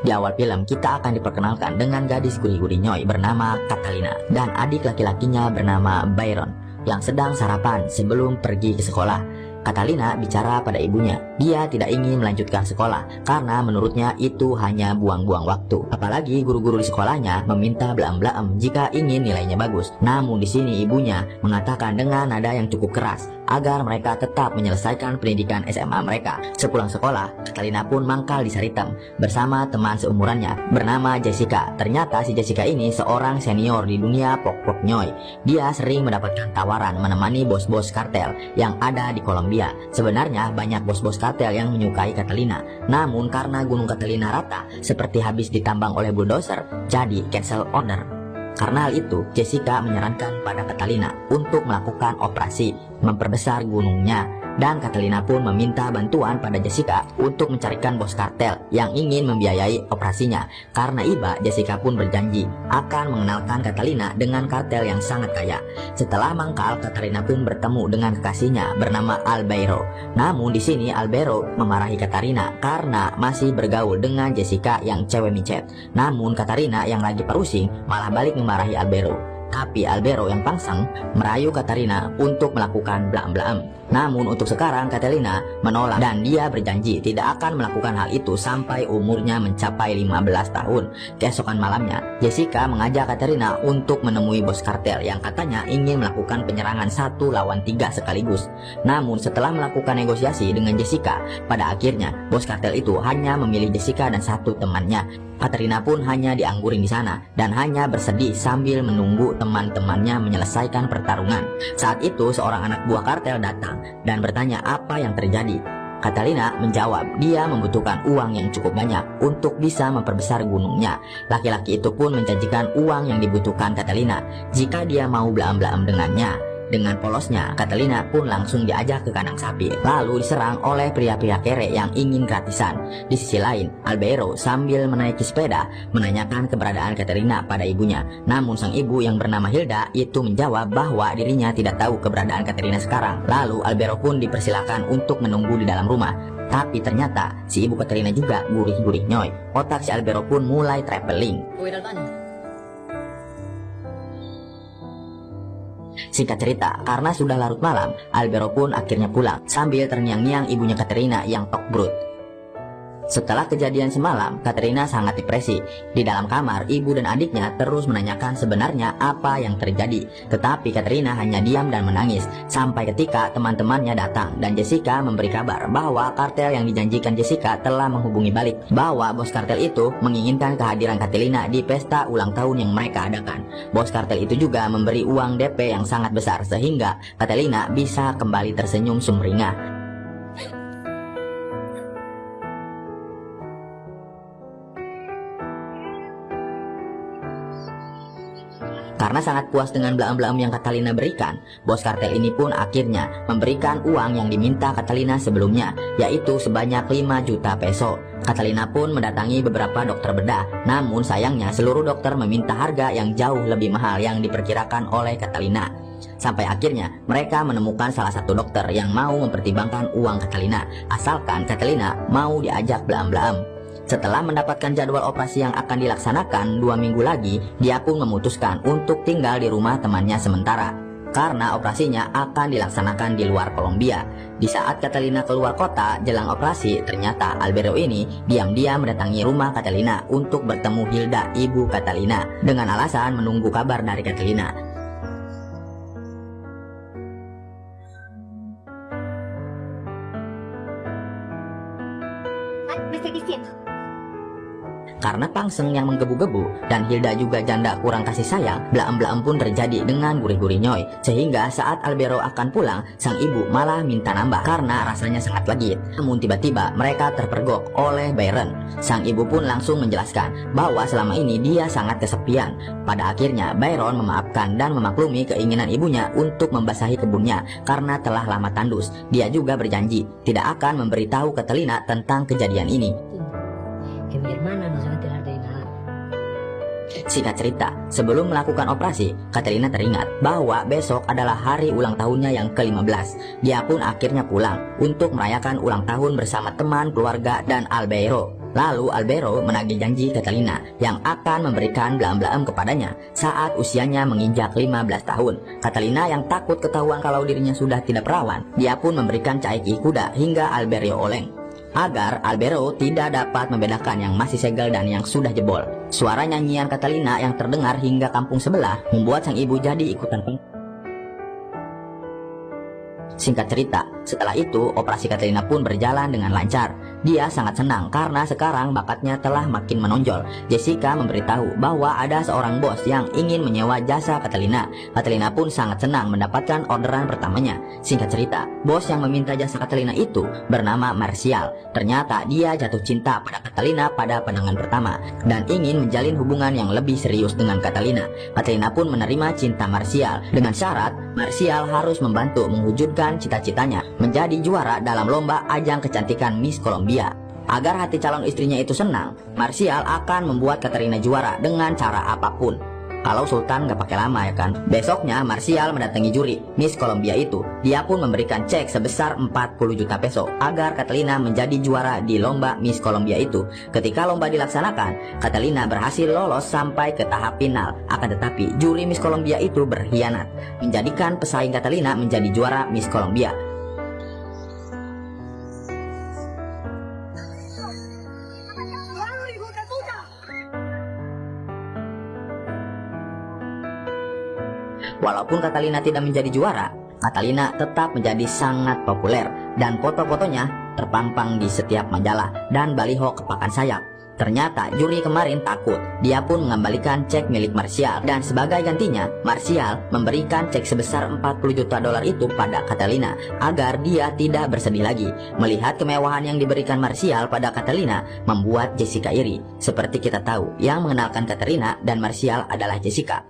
Di awal film kita akan diperkenalkan dengan gadis guri-guri Nyoy bernama Catalina dan adik laki-lakinya bernama Byron yang sedang sarapan sebelum pergi ke sekolah. Catalina bicara pada ibunya, dia tidak ingin melanjutkan sekolah karena menurutnya itu hanya buang-buang waktu. Apalagi guru-guru di sekolahnya meminta Blaem-Blaem jika ingin nilainya bagus. Namun di sini ibunya mengatakan dengan nada yang cukup keras agar mereka tetap menyelesaikan pendidikan SMA mereka. Sepulang sekolah, Catalina pun mangkal di Saritem bersama teman seumurannya bernama Jessica. Ternyata si Jessica ini seorang senior di dunia pok-pok Nyoy. Dia sering mendapatkan tawaran menemani bos-bos kartel yang ada di Kolombia. Sebenarnya banyak bos-bos kartel yang menyukai Catalina, namun karena Gunung Catalina rata seperti habis ditambang oleh bulldozer, jadi cancel order. Karena hal itu, Jessica menyarankan pada Catalina untuk melakukan operasi memperbesar gunungnya. Dan Catalina pun meminta bantuan pada Jessica untuk mencarikan bos kartel yang ingin membiayai operasinya. Karena iba, Jessica pun berjanji akan mengenalkan Catalina dengan kartel yang sangat kaya. Setelah mangkal, Catalina pun bertemu dengan kekasihnya bernama Albeiro. Namun di sini Albeiro memarahi Catalina karena masih bergaul dengan Jessica yang cewek micet. Namun Catalina yang lagi perusing malah balik memarahi Albeiro. Tapi Albeiro yang pangsang merayu Catalina untuk melakukan Blaem-Blaem. Namun untuk sekarang Catalina menolak dan dia berjanji tidak akan melakukan hal itu sampai umurnya mencapai 15 tahun. Keesokan malamnya, Jessica mengajak Catalina untuk menemui bos kartel yang katanya ingin melakukan penyerangan 1 lawan 3 sekaligus. Namun setelah melakukan negosiasi dengan Jessica, pada akhirnya bos kartel itu hanya memilih Jessica dan 1 temannya. Catalina pun hanya dianggurin di sana dan hanya bersedih sambil menunggu teman-temannya menyelesaikan pertarungan. Saat itu seorang anak buah kartel datang dan bertanya apa yang terjadi. Catalina menjawab dia membutuhkan uang yang cukup banyak untuk bisa memperbesar gunungnya. Laki-laki itu pun menjanjikan uang yang dibutuhkan Catalina jika dia mau Blaem-Blaem dengannya. Dengan polosnya, Catalina pun langsung diajak ke kandang sapi, lalu diserang oleh pria-pria kere yang ingin gratisan. Di sisi lain, Albeiro sambil menaiki sepeda menanyakan keberadaan Catalina pada ibunya. Namun sang ibu yang bernama Hilda itu menjawab bahwa dirinya tidak tahu keberadaan Catalina sekarang. Lalu Albeiro pun dipersilakan untuk menunggu di dalam rumah. Tapi ternyata si ibu Catalina juga gurih-gurih Nyoy. Otak si Albeiro pun mulai traveling. Singkat cerita, karena sudah larut malam, Albeiro pun akhirnya pulang sambil terngiang-ngiang ibunya Catalina yang tokbrut. Setelah kejadian semalam, Catalina sangat depresi. Di dalam kamar, ibu dan adiknya terus menanyakan sebenarnya apa yang terjadi. Tetapi Catalina hanya diam dan menangis. Sampai ketika teman-temannya datang dan Jessica memberi kabar bahwa kartel yang dijanjikan Jessica telah menghubungi balik. Bahwa bos kartel itu menginginkan kehadiran Catalina di pesta ulang tahun yang mereka adakan. Bos kartel itu juga memberi uang DP yang sangat besar sehingga Catalina bisa kembali tersenyum sumringah. Karena sangat puas dengan Blaem-Blaem yang Catalina berikan, bos kartel ini pun akhirnya memberikan uang yang diminta Catalina sebelumnya, yaitu sebanyak 5 juta peso. Catalina pun mendatangi beberapa dokter bedah, namun sayangnya seluruh dokter meminta harga yang jauh lebih mahal yang diperkirakan oleh Catalina. Sampai akhirnya mereka menemukan salah satu dokter yang mau mempertimbangkan uang Catalina, asalkan Catalina mau diajak Blaem-Blaem. Setelah mendapatkan jadwal operasi yang akan dilaksanakan 2 minggu lagi, dia pun memutuskan untuk tinggal di rumah temannya sementara. Karena operasinya akan dilaksanakan di luar Kolombia. Di saat Catalina keluar kota jelang operasi, ternyata Albeiro ini diam-diam mendatangi rumah Catalina untuk bertemu Hilda, ibu Catalina, dengan alasan menunggu kabar dari Catalina. Karena pangseng yang menggebu-gebu dan Hilda juga janda kurang kasih sayang, Blaem-Blaem pun terjadi dengan gurih-gurih Nyoy. Sehingga saat Albeiro akan pulang, sang ibu malah minta nambah karena rasanya sangat legit. Namun tiba-tiba mereka terpergok oleh Byron. Sang ibu pun langsung menjelaskan bahwa selama ini dia sangat kesepian. Pada akhirnya Byron memaafkan dan memaklumi keinginan ibunya untuk membasahi kebunnya karena telah lama tandus. Dia juga berjanji tidak akan memberitahu Catalina tentang kejadian ini. Singkat cerita, sebelum melakukan operasi, Catalina teringat bahwa besok adalah hari ulang tahunnya yang ke-15. Dia pun akhirnya pulang untuk merayakan ulang tahun bersama teman, keluarga, dan Albeiro. Lalu Albero menagih janji Catalina yang akan memberikan blam-blam kepadanya saat usianya menginjak 15 tahun. Catalina yang takut ketahuan kalau dirinya sudah tidak perawan, dia pun memberikan caiki kuda hingga Albero oleng, agar Albero tidak dapat membedakan yang masih segel dan yang sudah jebol. Suara nyanyian Catalina yang terdengar hingga kampung sebelah membuat sang ibu jadi ikutan pengkor. Singkat cerita, setelah itu operasi Catalina pun berjalan dengan lancar. Dia sangat senang karena sekarang bakatnya telah makin menonjol. Jessica memberitahu bahwa ada seorang bos yang ingin menyewa jasa Catalina. Catalina pun sangat senang mendapatkan orderan pertamanya. Singkat cerita, bos yang meminta jasa Catalina itu bernama Martial. Ternyata dia jatuh cinta pada Catalina pada pandangan pertama dan ingin menjalin hubungan yang lebih serius dengan Catalina. Catalina pun menerima cinta Martial dengan syarat Martial harus membantu mewujudkan cita-citanya menjadi juara dalam lomba ajang kecantikan Miss Colombia. Agar hati calon istrinya itu senang, Martial akan membuat Katerina juara dengan cara apapun. Kalau Sultan gak pakai lama ya kan. Besoknya Martial mendatangi juri Miss Colombia itu. Dia pun memberikan cek sebesar 40 juta peso agar Catalina menjadi juara di lomba Miss Colombia itu. Ketika lomba dilaksanakan, Catalina berhasil lolos sampai ke tahap final. Akan tetapi juri Miss Colombia itu berkhianat, menjadikan pesaing Catalina menjadi juara Miss Colombia. Walaupun Catalina tidak menjadi juara, Catalina tetap menjadi sangat populer dan foto-fotonya terpampang di setiap majalah dan baliho kepakan sayap. Ternyata juri kemarin takut. Dia pun mengembalikan cek milik Martial dan sebagai gantinya Martial memberikan cek sebesar 40 juta dolar itu pada Catalina agar dia tidak bersedih lagi. Melihat kemewahan yang diberikan Martial pada Catalina membuat Jessica iri. Seperti kita tahu, yang mengenalkan Catalina dan Martial adalah Jessica.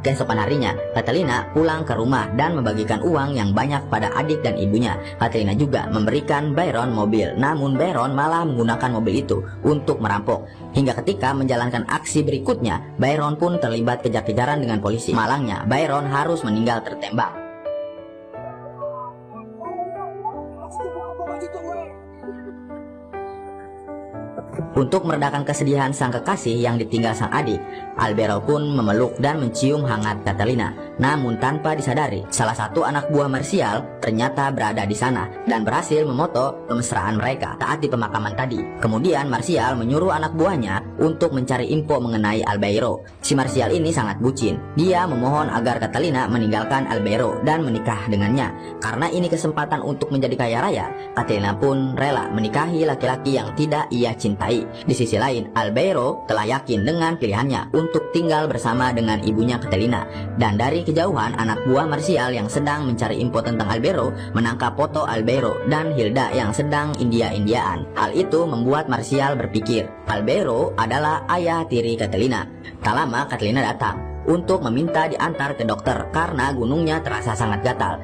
Keesokan harinya, Catalina pulang ke rumah dan membagikan uang yang banyak pada adik dan ibunya. Catalina juga memberikan Byron mobil, namun Byron malah menggunakan mobil itu untuk merampok. Hingga ketika menjalankan aksi berikutnya, Byron pun terlibat kejar-kejaran dengan polisi. Malangnya, Byron harus meninggal tertembak. Untuk meredakan kesedihan sang kekasih yang ditinggal sang adik, Albero pun memeluk dan mencium hangat Catalina. Namun tanpa disadari, salah satu anak buah Martial ternyata berada di sana dan berhasil memoto kemesraan mereka saat di pemakaman tadi. Kemudian Martial menyuruh anak buahnya untuk mencari info mengenai Albero. Si Martial ini sangat bucin. Dia memohon agar Catalina meninggalkan Albero dan menikah dengannya. Karena ini kesempatan untuk menjadi kaya raya, Catalina pun rela menikahi laki-laki yang tidak ia cintai. Di sisi lain, Albero telah yakin dengan pilihannya untuk tinggal bersama dengan ibunya Catalina. Dan dari kejauhan, anak buah Martial yang sedang mencari info tentang Albero menangkap foto Albero dan Hilda yang sedang India-Indiaan. Hal itu membuat Martial berpikir Albero adalah ayah tiri Catalina. Tak lama Catalina datang untuk meminta diantar ke dokter karena gunungnya terasa sangat gatal.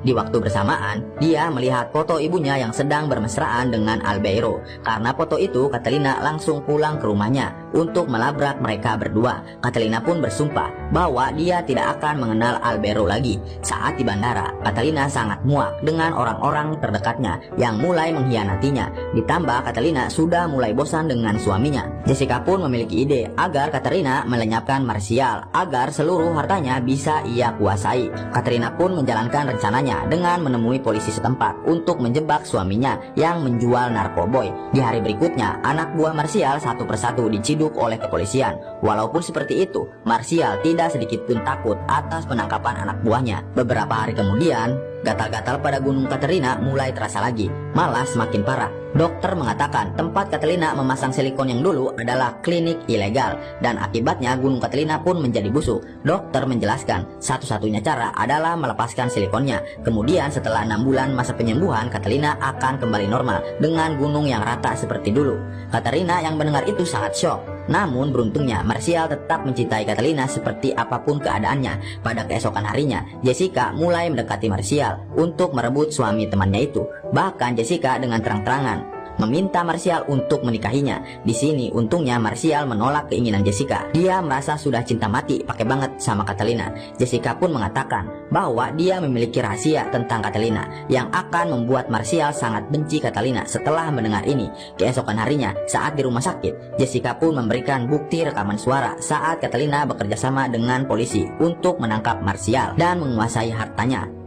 Di waktu bersamaan, dia melihat foto ibunya yang sedang bermesraan dengan Albero. Karena foto itu, Catalina langsung pulang ke rumahnya untuk melabrak mereka berdua. Catalina pun bersumpah bahwa dia tidak akan mengenal Albero lagi. Saat di bandara, Catalina sangat muak dengan orang-orang terdekatnya yang mulai mengkhianatinya. Ditambah Catalina sudah mulai bosan dengan suaminya. Jessica pun memiliki ide agar Catalina melenyapkan Martial agar seluruh hartanya bisa ia kuasai. Catalina pun menjalankan rencananya dengan menemui polisi setempat untuk menjebak suaminya yang menjual narkoboy. Di hari berikutnya, anak buah Martial satu persatu diciduk oleh kepolisian. Walaupun seperti itu, Martial tidak sedikit pun takut atas penangkapan anak buahnya. Beberapa hari kemudian, gatal-gatal pada gunung Catalina mulai terasa lagi, malah semakin parah. Dokter mengatakan tempat Catalina memasang silikon yang dulu adalah klinik ilegal dan akibatnya gunung Catalina pun menjadi busuk. Dokter menjelaskan satu-satunya cara adalah melepaskan silikonnya. Kemudian setelah 6 bulan masa penyembuhan, Catalina akan kembali normal dengan gunung yang rata seperti dulu. Catalina yang mendengar itu sangat syok. Namun beruntungnya Martial tetap mencintai Catalina seperti apapun keadaannya. Pada keesokan harinya, Jessica mulai mendekati Martial untuk merebut suami temannya itu. Bahkan Jessica dengan terang-terangan meminta Martial untuk menikahinya. Di sini untungnya Martial menolak keinginan Jessica. Dia merasa sudah cinta mati pakai banget sama Catalina. Jessica pun mengatakan bahwa dia memiliki rahasia tentang Catalina yang akan membuat Martial sangat benci Catalina. Setelah mendengar ini, keesokan harinya saat di rumah sakit, Jessica pun memberikan bukti rekaman suara saat Catalina bekerja sama dengan polisi untuk menangkap Martial dan menguasai hartanya.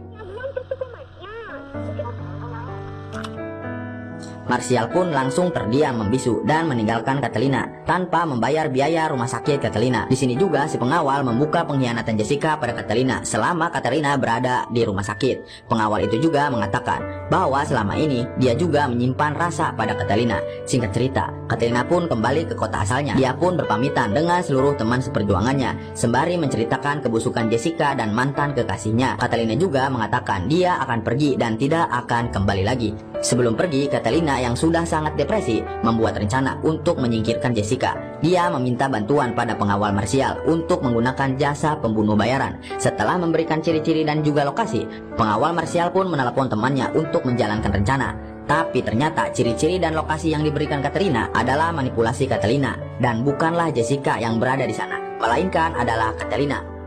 Martial pun langsung terdiam membisu dan meninggalkan Catalina tanpa membayar biaya rumah sakit Catalina. Di sini juga si pengawal membuka pengkhianatan Jessica pada Catalina selama Catalina berada di rumah sakit. Pengawal itu juga mengatakan bahwa selama ini dia juga menyimpan rasa pada Catalina. Singkat cerita, Catalina pun kembali ke kota asalnya. Dia pun berpamitan dengan seluruh teman seperjuangannya sembari menceritakan kebusukan Jessica dan mantan kekasihnya. Catalina juga mengatakan dia akan pergi dan tidak akan kembali lagi. Sebelum pergi, Catalina yang sudah sangat depresi membuat rencana untuk menyingkirkan Jessica. Dia meminta bantuan pada pengawal Martial untuk menggunakan jasa pembunuh bayaran. Setelah memberikan ciri-ciri dan juga lokasi, pengawal Martial pun menelepon temannya untuk menjalankan rencana. Tapi ternyata ciri-ciri dan lokasi yang diberikan Catalina adalah manipulasi Catalina dan bukanlah Jessica yang berada di sana, melainkan adalah Catalina.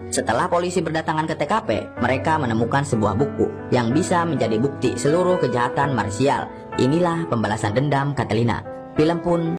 Setelah polisi berdatangan ke TKP, mereka menemukan sebuah buku yang bisa menjadi bukti seluruh kejahatan Martial. Inilah pembalasan dendam Catalina. Film pun